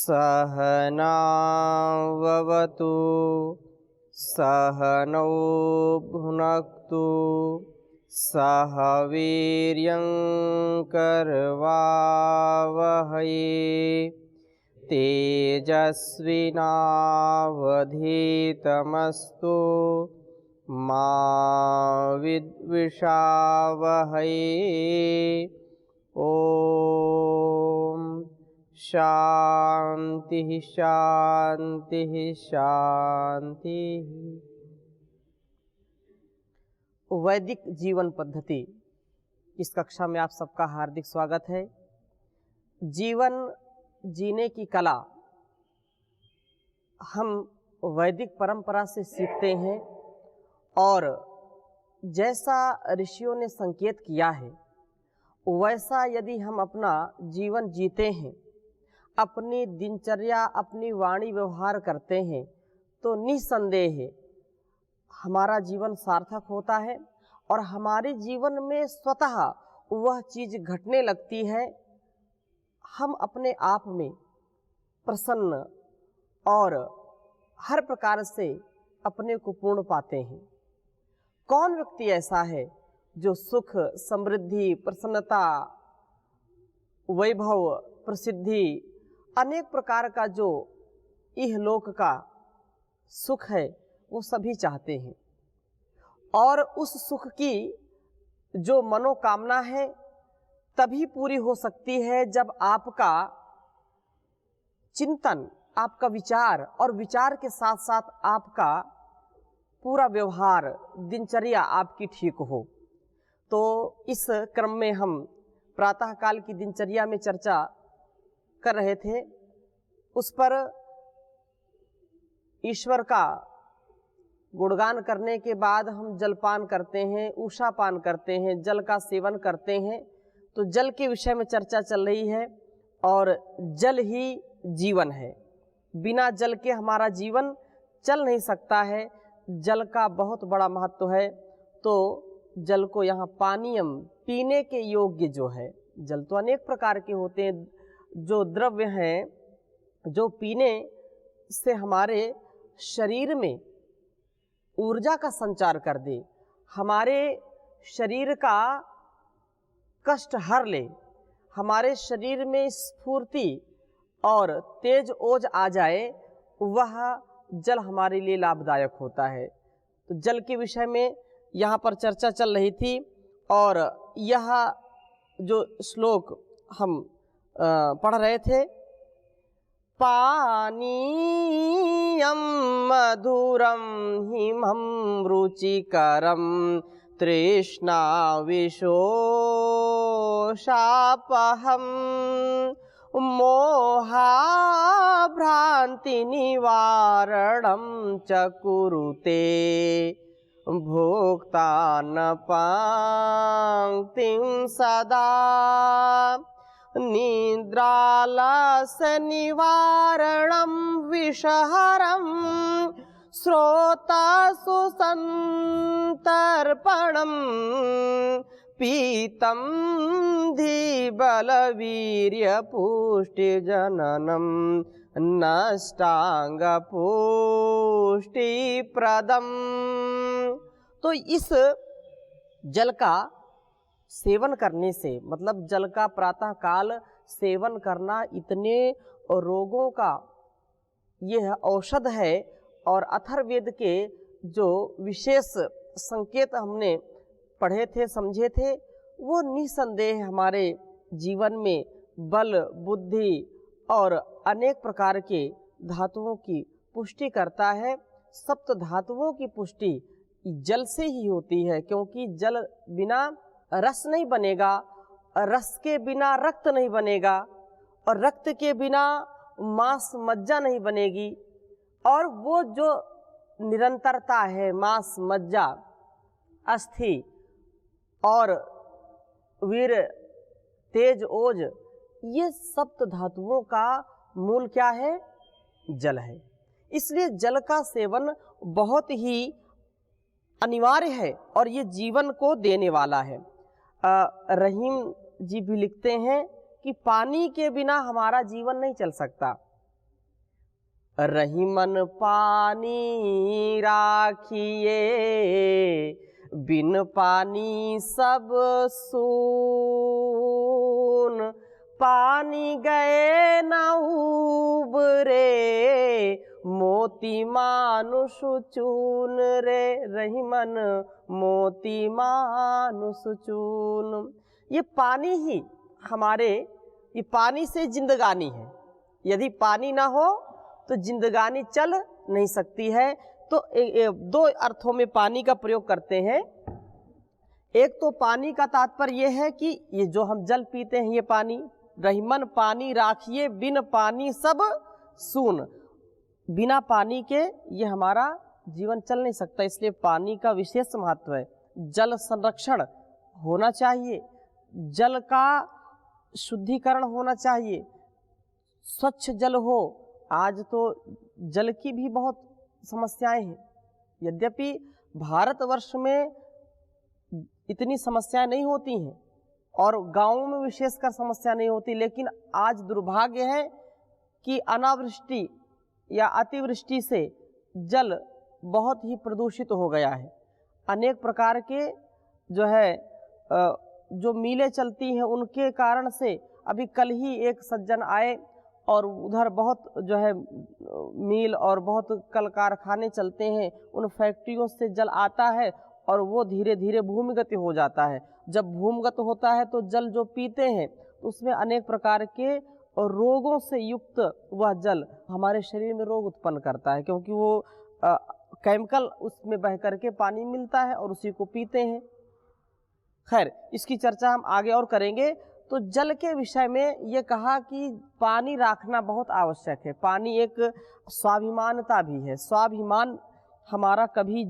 सहनाववतु सहनौ भुनक्तु सह वीर्यं करवावहै तेजस्विनावधीतमस्तु मा विद्विषावहै। ओम शांति शांति शांति। वैदिक जीवन पद्धति इस कक्षा में आप सबका हार्दिक स्वागत है। जीवन जीने की कला हम वैदिक परंपरा से सीखते हैं और जैसा ऋषियों ने संकेत किया है वैसा यदि हम अपना जीवन जीते हैं, अपनी दिनचर्या अपनी वाणी व्यवहार करते हैं तो निसंदेह हमारा जीवन सार्थक होता है और हमारे जीवन में स्वतः वह चीज़ घटने लगती है। हम अपने आप में प्रसन्न और हर प्रकार से अपने को पूर्ण पाते हैं। कौन व्यक्ति ऐसा है जो सुख, समृद्धि, प्रसन्नता, वैभव, प्रसिद्धि, अनेक प्रकार का जो इहलोक का सुख है वो सभी चाहते हैं और उस सुख की जो मनोकामना है तभी पूरी हो सकती है जब आपका चिंतन, आपका विचार और विचार के साथ साथ आपका पूरा व्यवहार, दिनचर्या आपकी ठीक हो। तो इस क्रम में हम प्रातःकाल की दिनचर्या में चर्चा कर रहे थे। उस पर ईश्वर का गुणगान करने के बाद हम जलपान करते हैं, उषापान करते हैं, जल का सेवन करते हैं। तो जल के विषय में चर्चा चल रही है और जल ही जीवन है। बिना जल के हमारा जीवन चल नहीं सकता है। जल का बहुत बड़ा महत्व है। तो जल को यहाँ पानीयम, पीने के योग्य जो है, जल तो अनेक प्रकार के होते हैं, जो द्रव्य हैं जो पीने से हमारे शरीर में ऊर्जा का संचार कर दे, हमारे शरीर का कष्ट हर ले, हमारे शरीर में स्फूर्ति और तेज ओज आ जाए, वह जल हमारे लिए लाभदायक होता है। तो जल के विषय में यहाँ पर चर्चा चल रही थी और यह जो श्लोक हम पढ़ रहे थे, पानीयं मधुरं हिमं रुचिकरं तृष्णा विशोषापहं मोहाभ्रान्ति निवारणं च कुरुते भोक्तानपाङ्क्तिं सदा निद्रालस्य निवारणं विषहरं श्रोतासु सन्तर्पणं पीतं धीबलवीर्यपुष्टिजननं नष्टांगपुष्टिप्रदम्। तो इस जल का सेवन करने से, मतलब जल का प्रातःकाल सेवन करना इतने रोगों का यह औषध है और अथर्ववेद के जो विशेष संकेत हमने पढ़े थे, समझे थे, वो निसंदेह हमारे जीवन में बल, बुद्धि और अनेक प्रकार के धातुओं की पुष्टि करता है। सप्त धातुओं की पुष्टि जल से ही होती है, क्योंकि जल बिना रस नहीं बनेगा, रस के बिना रक्त नहीं बनेगा और रक्त के बिना मांस मज्जा नहीं बनेगी। और वो जो निरंतरता है, मांस, मज्जा, अस्थि और वीर, तेज, ओज, ये सप्त धातुओं का मूल क्या है? जल है। इसलिए जल का सेवन बहुत ही अनिवार्य है और ये जीवन को देने वाला है। रहीम जी भी लिखते हैं कि पानी के बिना हमारा जीवन नहीं चल सकता। रहीमन पानी राखिए, बिन पानी सब सून। पानी गए न उबरे, मोती मानुष चून रे, रहीमन मोती मानुष चून। ये पानी ही हमारे, ये पानी से जिंदगानी है। यदि पानी ना हो तो जिंदगानी चल नहीं सकती है। तो दो अर्थों में पानी का प्रयोग करते हैं। एक तो पानी का तात्पर्य यह है कि ये जो हम जल पीते हैं ये पानी, रहीमन पानी राखिए, बिन पानी सब सून। बिना पानी के ये हमारा जीवन चल नहीं सकता, इसलिए पानी का विशेष महत्व है। जल संरक्षण होना चाहिए, जल का शुद्धिकरण होना चाहिए, स्वच्छ जल हो। आज तो जल की भी बहुत समस्याएं हैं। यद्यपि भारतवर्ष में इतनी समस्याएं नहीं होती हैं और गांवों में विशेषकर समस्या नहीं होती, लेकिन आज दुर्भाग्य है कि अनावृष्टि या अतिवृष्टि से जल बहुत ही प्रदूषित हो गया है। अनेक प्रकार के जो मीलें चलती हैं उनके कारण से, अभी कल ही एक सज्जन आए और उधर बहुत मील और बहुत कल कारखाने चलते हैं, उन फैक्ट्रियों से जल आता है और वो धीरे धीरे भूमिगत हो जाता है। जब भूमिगत होता है तो जल जो पीते हैं तो उसमें अनेक प्रकार के रोगों से युक्त वह जल हमारे शरीर में रोग उत्पन्न करता है, क्योंकि वो केमिकल उसमें बह करके पानी मिलता है और उसी को पीते हैं। खैर, इसकी चर्चा हम आगे और करेंगे। तो जल के विषय में ये कहा कि पानी रखना बहुत आवश्यक है। पानी एक स्वाभिमानता भी है। स्वाभिमान हमारा कभी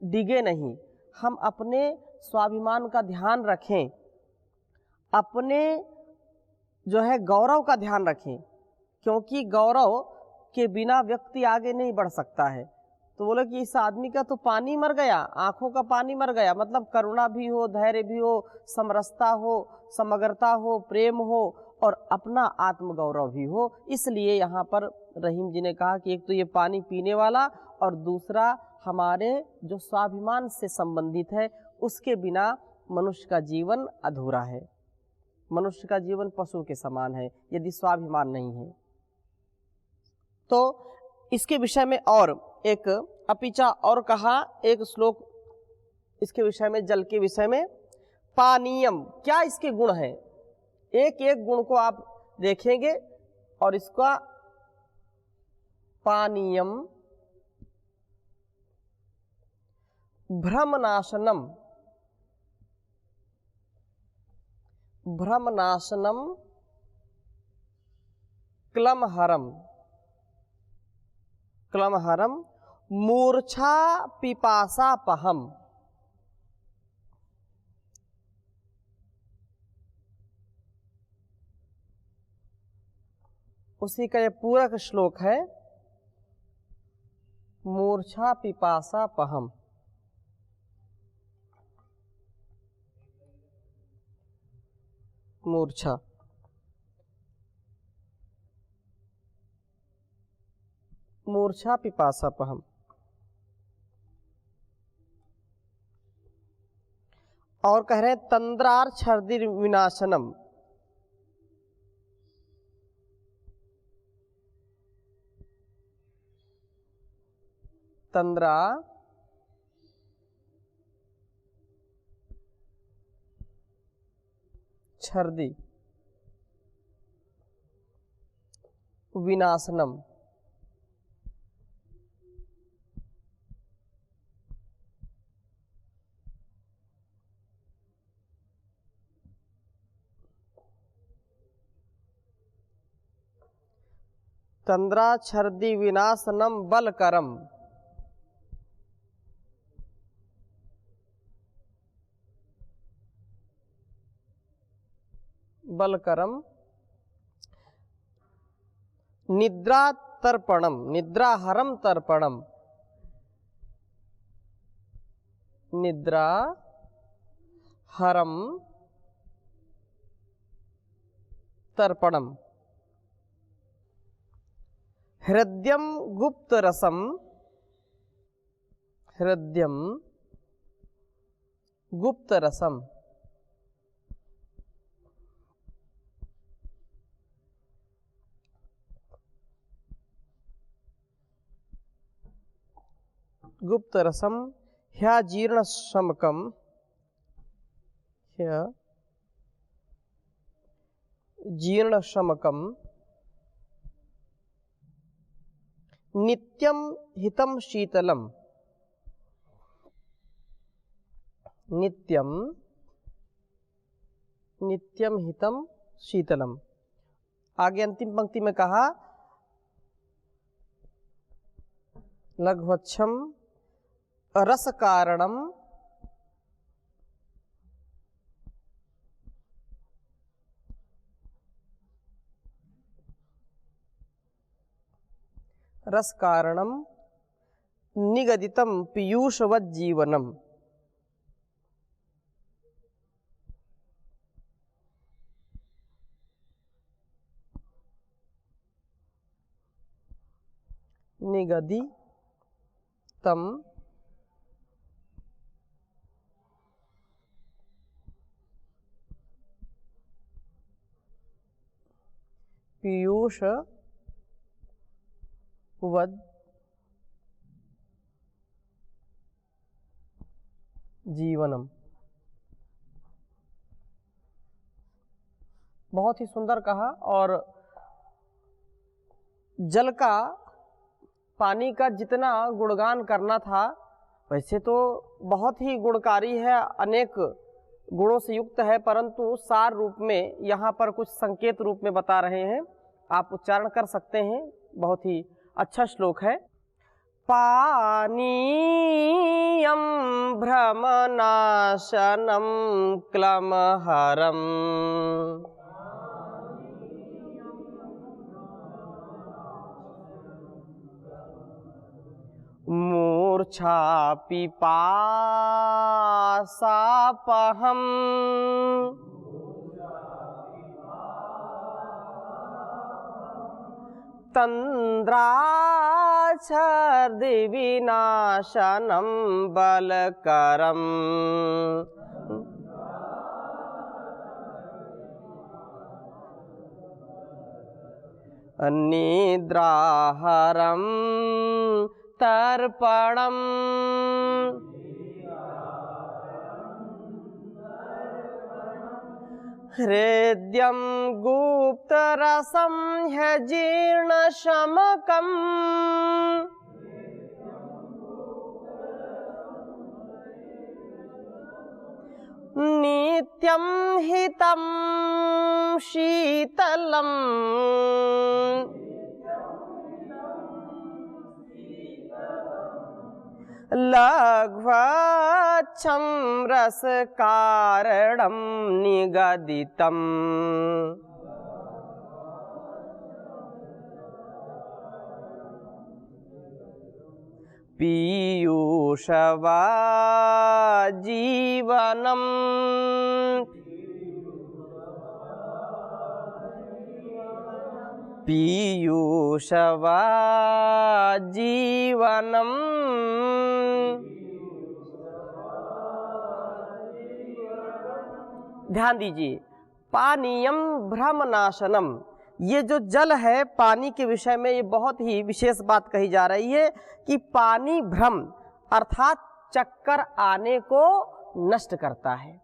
डिगे नहीं। हम अपने स्वाभिमान का ध्यान रखें, अपने गौरव का ध्यान रखें, क्योंकि गौरव के बिना व्यक्ति आगे नहीं बढ़ सकता है। तो बोले कि इस आदमी का तो पानी मर गया, आंखों का पानी मर गया, मतलब करुणा भी हो, धैर्य भी हो, समरसता हो, समग्रता हो, प्रेम हो और अपना आत्मगौरव भी हो। इसलिए यहाँ पर रहीम जी ने कहा कि एक तो ये पानी पीने वाला और दूसरा हमारे जो स्वाभिमान से संबंधित है, उसके बिना मनुष्य का जीवन अधूरा है। मनुष्य का जीवन पशु के समान है यदि स्वाभिमान नहीं है। तो इसके विषय में और एक अपिचा और कहा एक श्लोक इसके विषय में, जल के विषय में। पानीयम, क्या इसके गुण हैं? एक एक गुण को आप देखेंगे और इसका पानीयम भ्रमनाशनम, भ्रमनाशनम क्लमहरम, क्लमहरम मूर्छा पिपासापहम। उसी का ये पूरक श्लोक है, मूर्छा पिपासापहम। मूर्छा, मूर्छा पिपासापहम। और कह रहे हैं तंद्रार छर्दि विनाशनम, तंद्रा छर्दि विनाशनम। तंद्रा छर्दि विनाशनम बलकरम, बलकरम निद्रा तर्पणम, निद्राहरम तर्पणम, निद्रा हरम तर्पणम हृदयम गुप्त रसम, हृदयम गुप्त रसम, गुप्त रसम ह्या जीर्ण शमकम, ह्या जीर्ण शमकम नित्यम हितम शीतलम, नित्यम नित्यम हितम शीतलम। आगे अंतिम पंक्ति में कहा लघ्वच्छम रस कारणम, रस कारणम निगदितम पीयूषवत जीवनम, निगदितम पीयूषवत जीवनम। बहुत ही सुंदर कहा। और जल का, पानी का जितना गुणगान करना था, वैसे तो बहुत ही गुणकारी है, अनेक गुणों से युक्त है, परंतु सार रूप में यहाँ पर कुछ संकेत रूप में बता रहे हैं। आप उच्चारण कर सकते हैं, बहुत ही अच्छा श्लोक है। पानीयम भ्रमनाशनम क्लमहरम, मूर्छा पिपासापहम, तंद्राच्छर्दि विनाशनम बलकरम, निद्राहरम तर्पणम, हृदयम गुप्त रसम ह्यजीर्ण शमकम, नित्यम हितम शीतलम, लघ्वच्छम रस कारणम निगदितम, पीयूषवा जीवनम, पीयूषवा जीवनम। ध्यान दीजिए, पानीयम भ्रमनाशनम, ये जो जल है पानी के विषय में ये बहुत ही विशेष बात कही जा रही है कि पानी भ्रम अर्थात चक्कर आने को नष्ट करता है।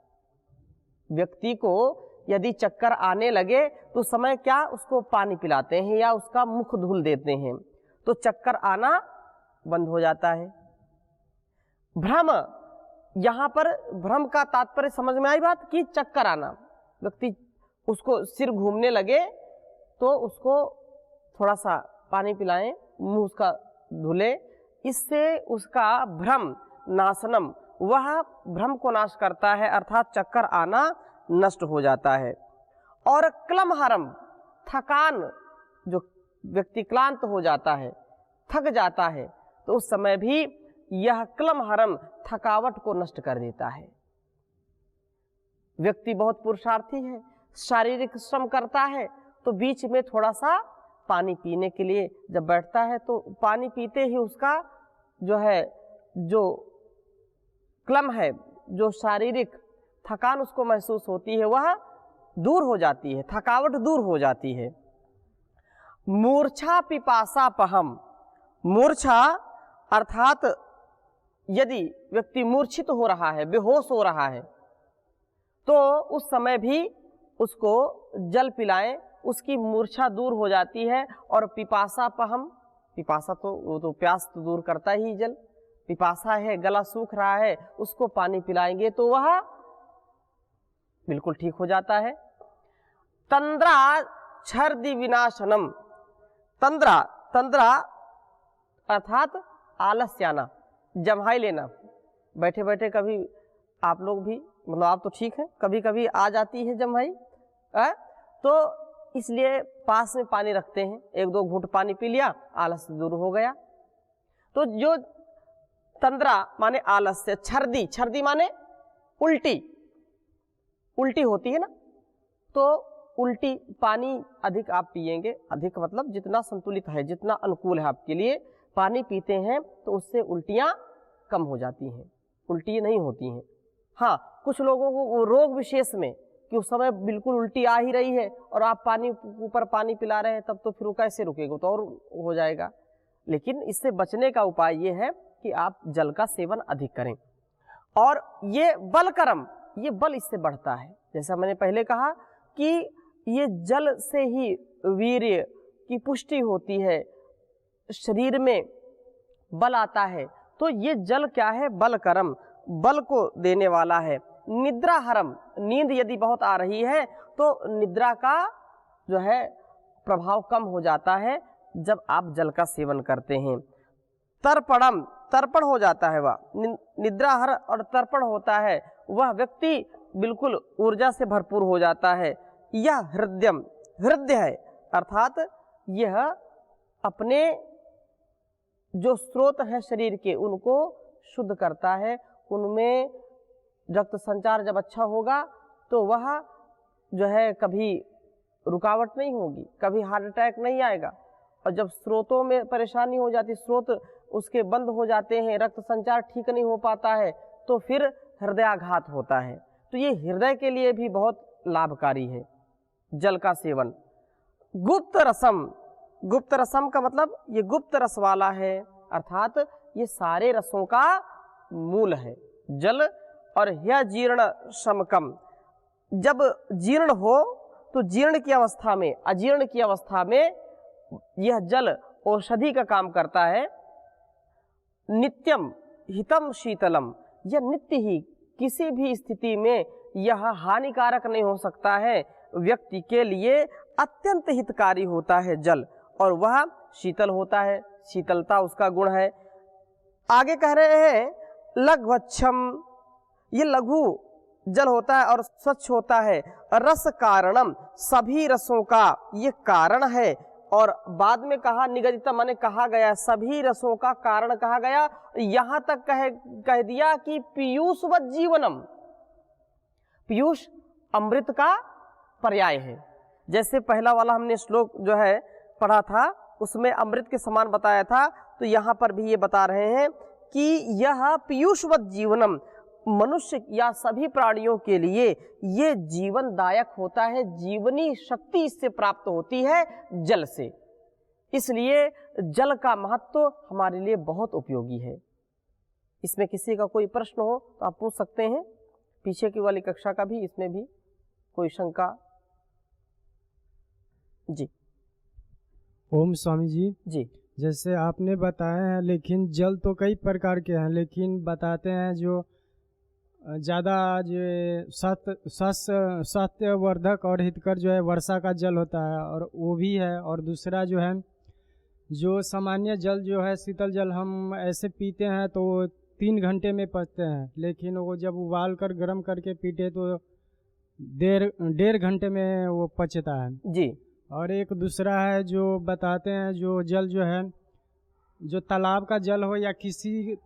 व्यक्ति को यदि चक्कर आने लगे तो समय क्या उसको पानी पिलाते हैं या उसका मुख धुल देते हैं तो चक्कर आना बंद हो जाता है। भ्रम, यहाँ पर भ्रम का तात्पर्य समझ में आई बात कि चक्कर आना, व्यक्ति उसको सिर घूमने लगे तो उसको थोड़ा सा पानी पिलाएं, मुंह उसका धुले, इससे उसका भ्रम नाशनम, वह भ्रम को नाश करता है अर्थात चक्कर आना नष्ट हो जाता है। और क्लमहरम, थकान, जो व्यक्ति क्लांत हो जाता है, थक जाता है, तो उस समय भी यह क्लमहरम थकावट को नष्ट कर देता है। व्यक्ति बहुत पुरुषार्थी है, शारीरिक श्रम करता है तो बीच में थोड़ा सा पानी पीने के लिए जब बैठता है तो पानी पीते ही उसका जो है जो क्लम है, जो शारीरिक थकान उसको महसूस होती है वह दूर हो जाती है, थकावट दूर हो जाती है। मूर्छा पिपासा पहम, मूर्छा अर्थात यदि व्यक्ति मूर्छित हो रहा है, बेहोश हो रहा है, तो उस समय भी उसको जल पिलाएं, उसकी मूर्छा दूर हो जाती है। और पिपासा पहम, पिपासा तो वो तो प्यास तो दूर करता ही जल, पिपासा है, गला सूख रहा है, उसको पानी पिलाएंगे तो वह बिल्कुल ठीक हो जाता है। तंद्रा छर्दि विनाशनम, तंद्रा, तंद्रा अर्थात आलस्याना, जम्हाई लेना। बैठे बैठे कभी आप लोग भी, मतलब आप तो ठीक है, कभी कभी आ जाती है जम्हाई, तो इसलिए पास में पानी रखते हैं, एक दो घूंट पानी पी लिया, आलस दूर हो गया। तो जो तंद्रा माने आलस्य, छर्दी, छर्दी माने उल्टी, उल्टी होती है ना, तो उल्टी पानी अधिक आप पिएंगे, अधिक मतलब जितना संतुलित है, जितना अनुकूल है आपके लिए पानी पीते हैं तो उससे उल्टियाँ कम हो जाती हैं, उल्टी नहीं होती हैं। हाँ, कुछ लोगों को रोग विशेष में कि उस समय बिल्कुल उल्टी आ ही रही है और आप पानी ऊपर पानी पिला रहे हैं, तब तो फिर वो कैसे रुकेगा, तो और हो जाएगा। लेकिन इससे बचने का उपाय ये है कि आप जल का सेवन अधिक करें। और ये बलकरम, ये बल इससे बढ़ता है। जैसा मैंने पहले कहा कि ये जल से ही वीर्य की पुष्टि होती है, शरीर में बल आता है। तो ये जल क्या है? बलकरम, बल को देने वाला है। निद्राहरम, नींद यदि बहुत आ रही है तो निद्रा का जो है प्रभाव कम हो जाता है जब आप जल का सेवन करते हैं। तर्पणम, तर्पण हो जाता है वह, निद्राहर और तर्पण होता है, वह व्यक्ति बिल्कुल ऊर्जा से भरपूर हो जाता है। यह हृदयम, हृदय है अर्थात यह अपने जो स्रोत हैं शरीर के उनको शुद्ध करता है। उनमें रक्त संचार जब अच्छा होगा तो वह जो है कभी रुकावट नहीं होगी, कभी हार्ट अटैक नहीं आएगा। और जब स्रोतों में परेशानी हो जाती, स्रोत उसके बंद हो जाते हैं, रक्त संचार ठीक नहीं हो पाता है, तो फिर हृदयाघात होता है। तो ये हृदय के लिए भी बहुत लाभकारी है जल का सेवन। गुप्त रसम, गुप्त रसम का मतलब ये गुप्त रस वाला है, अर्थात ये सारे रसों का मूल है जल। और यह जीर्ण शमकम, जब जीर्ण हो तो जीर्ण की अवस्था में, अजीर्ण की अवस्था में यह जल औषधि का काम करता है। नित्यम हितम शीतलम, यह नित्य ही किसी भी स्थिति में यह हानिकारक नहीं हो सकता है, व्यक्ति के लिए अत्यंत हितकारी होता है जल, और वह शीतल होता है, शीतलता उसका गुण है। आगे कह रहे हैं लघ्वच्छम, ये लघु जल होता है और स्वच्छ होता है। रस कारणम, सभी रसों का ये कारण है। और बाद में कहा निगदिता, माने कहा गया सभी रसों का कारण कहा गया, यहाँ तक कह दिया कि पीयूषवत जीवनम, पीयूष अमृत का पर्याय है। जैसे पहला वाला हमने श्लोक जो है पढ़ा था उसमें अमृत के समान बताया था, तो यहाँ पर भी ये बता रहे हैं कि यह पीयूषवत जीवनम, मनुष्य या सभी प्राणियों के लिए ये जीवनदायक होता है, जीवनी शक्ति इससे प्राप्त होती है जल से। इसलिए जल का महत्व हमारे लिए बहुत उपयोगी है। इसमें किसी का कोई प्रश्न हो तो आप पूछ सकते हैं, पीछे की वाली कक्षा का भी, इसमें भी कोई शंका? जी। ओम स्वामी जी, जी जैसे आपने बताया है, लेकिन जल तो कई प्रकार के हैं, लेकिन बताते हैं जो ज़्यादा जो स्वास्थ्यवर्धक और हितकर जो है वर्षा का जल होता है, और वो भी है। और दूसरा जो है जो सामान्य जल जो है शीतल जल हम ऐसे पीते हैं तो 3 घंटे में पचते हैं, लेकिन वो जब उबाल कर गर्म करके पीते तो 1.5 घंटे में वो पचता है जी। और एक दूसरा है जो बताते हैं जो जल जो है, जो तालाब का जल हो या किसी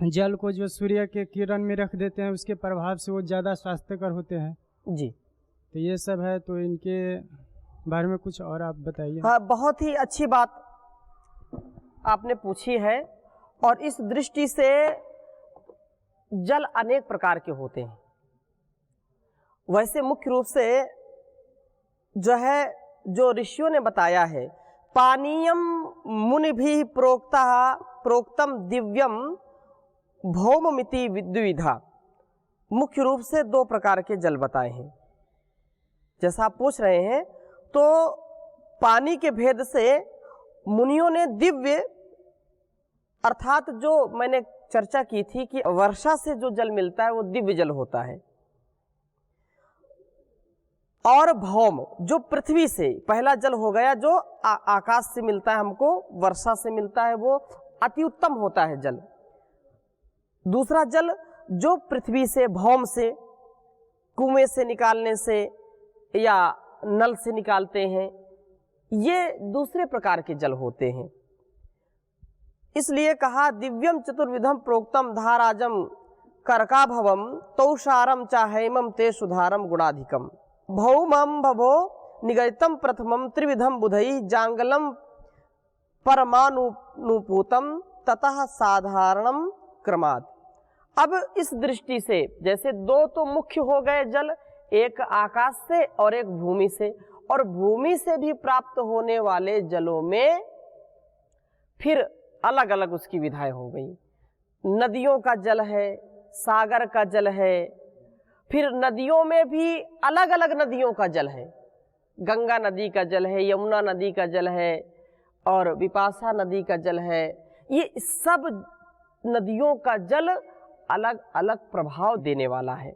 जल को जो सूर्य के किरण में रख देते हैं उसके प्रभाव से वो ज़्यादा स्वास्थ्यकर होते हैं। जी। तो ये सब है, तो इनके बारे में कुछ और आप बताइए। हाँ, बहुत ही अच्छी बात आपने पूछी है। और इस दृष्टि से जल अनेक प्रकार के होते हैं। वैसे मुख्य रूप से जो है, जो ऋषियों ने बताया है, पानीयम मुनि भी प्रोक्तम दिव्यम भौममिति विद्विधा, मुख्य रूप से दो प्रकार के जल बताए हैं। जैसा आप पूछ रहे हैं, तो पानी के भेद से मुनियों ने दिव्य, अर्थात जो मैंने चर्चा की थी कि वर्षा से जो जल मिलता है वो दिव्य जल होता है, और भौम जो पृथ्वी से पहला जल हो गया, जो आकाश से मिलता है, हमको वर्षा से मिलता है, वो अति उत्तम होता है जल। दूसरा जल जो पृथ्वी से, भौम से, कुएं से निकालने से या नल से निकालते हैं, ये दूसरे प्रकार के जल होते हैं। इसलिए कहा दिव्यम चतुर्विधम प्रोक्तम धाराजम कर्काभवम तौषारम चाहेमम ते सुधारम गुणाधिकम भौमम भवो निगदितम प्रथमम त्रिविधम बुधई जांगलम परमानुपूतम ततः साधारणम क्रमात्। अब इस दृष्टि से, जैसे दो तो मुख्य हो गए जल, एक आकाश से और एक भूमि से, और भूमि से भी प्राप्त होने वाले जलों में फिर अलग अलग उसकी विधाएं हो गई। नदियों का जल है, सागर का जल है, फिर नदियों में भी अलग अलग नदियों का जल है। गंगा नदी का जल है, यमुना नदी का जल है, और विपाशा नदी का जल है। ये सब नदियों का जल अलग अलग प्रभाव देने वाला है।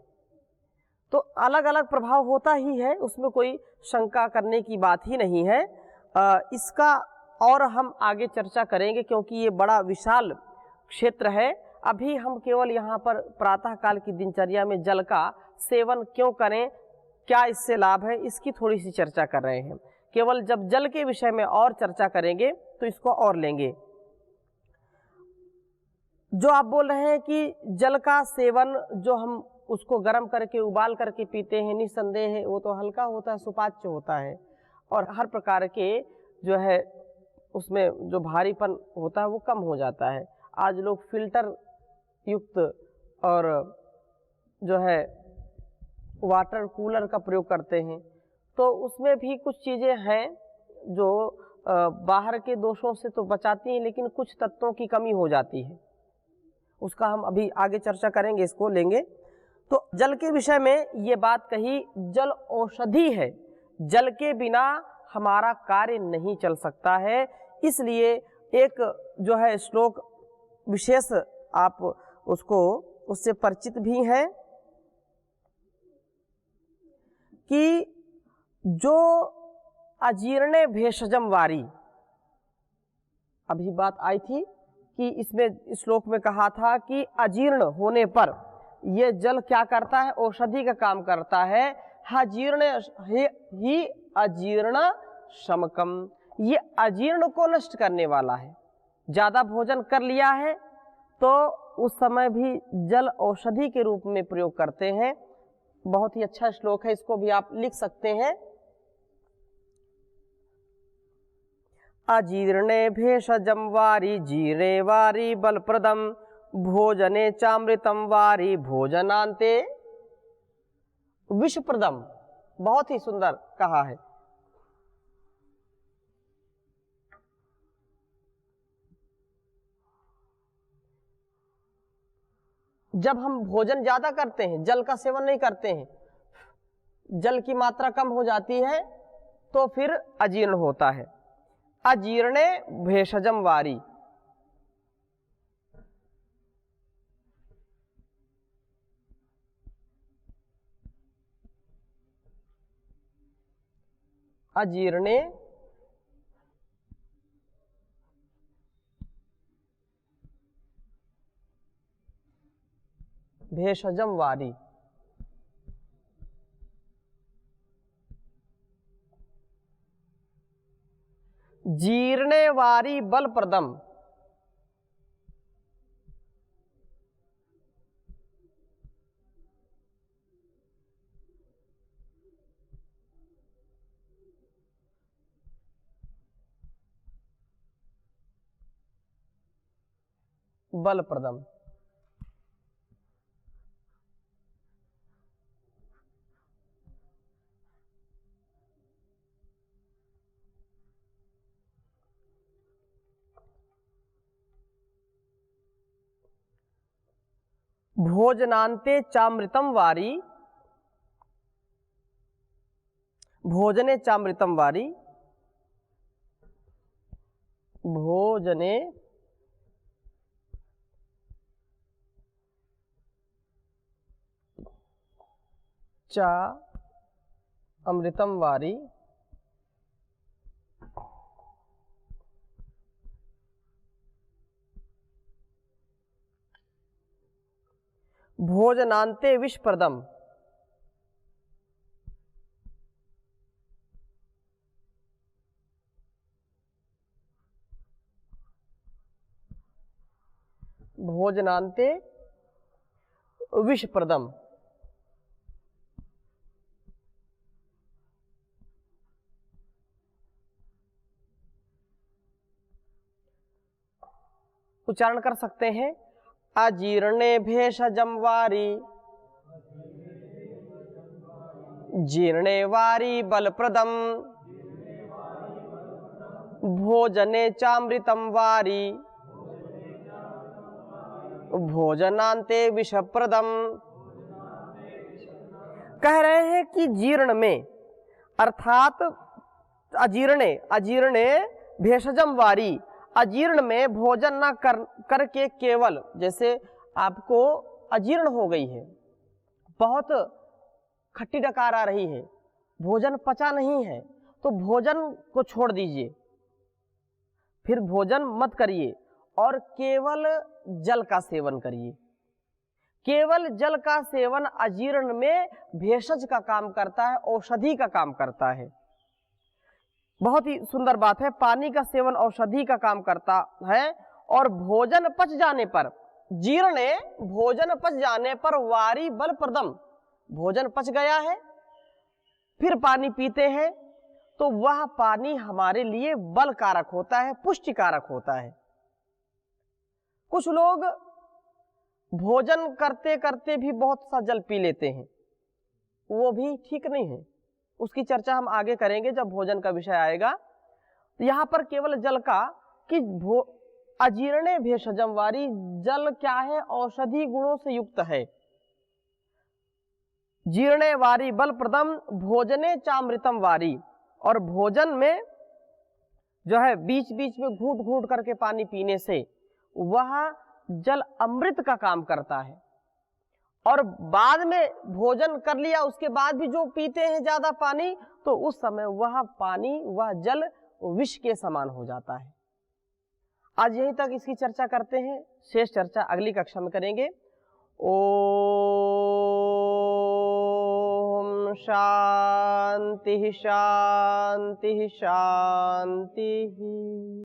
तो अलग अलग प्रभाव होता ही है, उसमें कोई शंका करने की बात ही नहीं है। इसका और हम आगे चर्चा करेंगे, क्योंकि ये बड़ा विशाल क्षेत्र है। अभी हम केवल यहाँ पर प्रातःकाल की दिनचर्या में जल का सेवन क्यों करें, क्या इससे लाभ है, इसकी थोड़ी सी चर्चा कर रहे हैं। केवल जब जल के विषय में और चर्चा करेंगे तो इसको और लेंगे। जो आप बोल रहे हैं कि जल का सेवन, जो हम उसको गर्म करके उबाल करके पीते हैं, निस्संदेह है वो तो हल्का होता है, सुपाच्य होता है, और हर प्रकार के जो है उसमें जो भारीपन होता है वो कम हो जाता है। आज लोग फिल्टर युक्त और जो है वाटर कूलर का प्रयोग करते हैं, तो उसमें भी कुछ चीज़ें हैं जो बाहर के दोषों से तो बचाती हैं, लेकिन कुछ तत्वों की कमी हो जाती है। उसका हम अभी आगे चर्चा करेंगे, इसको लेंगे। तो जल के विषय में ये बात कही, जल औषधि है, जल के बिना हमारा कार्य नहीं चल सकता है। इसलिए एक जो है श्लोक विशेष, आप उससे परिचित भी हैं कि जो अजीर्णे भेषजम वारी, अभी बात आई थी कि इसमें इस श्लोक में कहा था कि अजीर्ण होने पर ये जल क्या करता है, औषधि का काम करता है। ही अजीर्ण शमकम, ये अजीर्ण को नष्ट करने वाला है। ज़्यादा भोजन कर लिया है तो उस समय भी जल औषधि के रूप में प्रयोग करते हैं। बहुत ही अच्छा श्लोक है, इसको भी आप लिख सकते हैं। अजीर्णे भेषजम वारी जीर्णे वारी बलप्रदम भोजने चामृतम वारी भोजनांते विषप्रदम। बहुत ही सुंदर कहा है। जब हम भोजन ज्यादा करते हैं, जल का सेवन नहीं करते हैं, जल की मात्रा कम हो जाती है, तो फिर अजीर्ण होता है। अजीर्णे भेषजम वारी, अजीर्णे भेषजम वारी, जीर्णे वारी बलप्रदम, बलप्रदम। भोजनान्ते चामृतम वारी, भोजने चामृतम वारी, भोजने चा अमृतम वारी, भोजनान्ते विषप्रदम, भोजनान्ते विषप्रदम। उच्चारण कर सकते हैं, अजीर्णे भेषजम वारी, जीर्णे वारी बलप्रदम, भोजने चामृतम वारी, भोजनान्ते विषप्रदम। कह रहे हैं कि जीर्ण में अर्थात अजीर्णे, अजीर्णे भेषजम वारी, अजीर्ण में भोजन न करके केवल, जैसे आपको अजीर्ण हो गई है, बहुत खट्टी डकार आ रही है, भोजन पचा नहीं है, तो भोजन को छोड़ दीजिए, फिर भोजन मत करिए और केवल जल का सेवन करिए। केवल जल का सेवन अजीर्ण में भेषज का काम करता है, औषधि का काम करता है। बहुत ही सुंदर बात है, पानी का सेवन औषधि का काम करता है। और भोजन पच जाने पर, जीर्णे भोजन पच जाने पर वारी बलप्रदम, भोजन पच गया है फिर पानी पीते हैं तो वह पानी हमारे लिए बल कारक होता है, पुष्टि कारक होता है। कुछ लोग भोजन करते करते भी बहुत सा जल पी लेते हैं, वो भी ठीक नहीं है, उसकी चर्चा हम आगे करेंगे जब भोजन का विषय आएगा। तो यहाँ पर केवल जल का कि अजीर्णे भेषजम वारी, जल क्या है, औषधि गुणों से युक्त है। जीर्णे वारी बलप्रदम, भोजने चामृतम वारी, और भोजन में जो है बीच बीच में घूट घूट करके पानी पीने से वह जल अमृत का काम करता है। और बाद में भोजन कर लिया उसके बाद भी जो पीते हैं ज्यादा पानी, तो उस समय वह पानी, वह जल विष के समान हो जाता है। आज यहीं तक इसकी चर्चा करते हैं, शेष चर्चा अगली कक्षा में करेंगे। ओम शांति शांति शांति।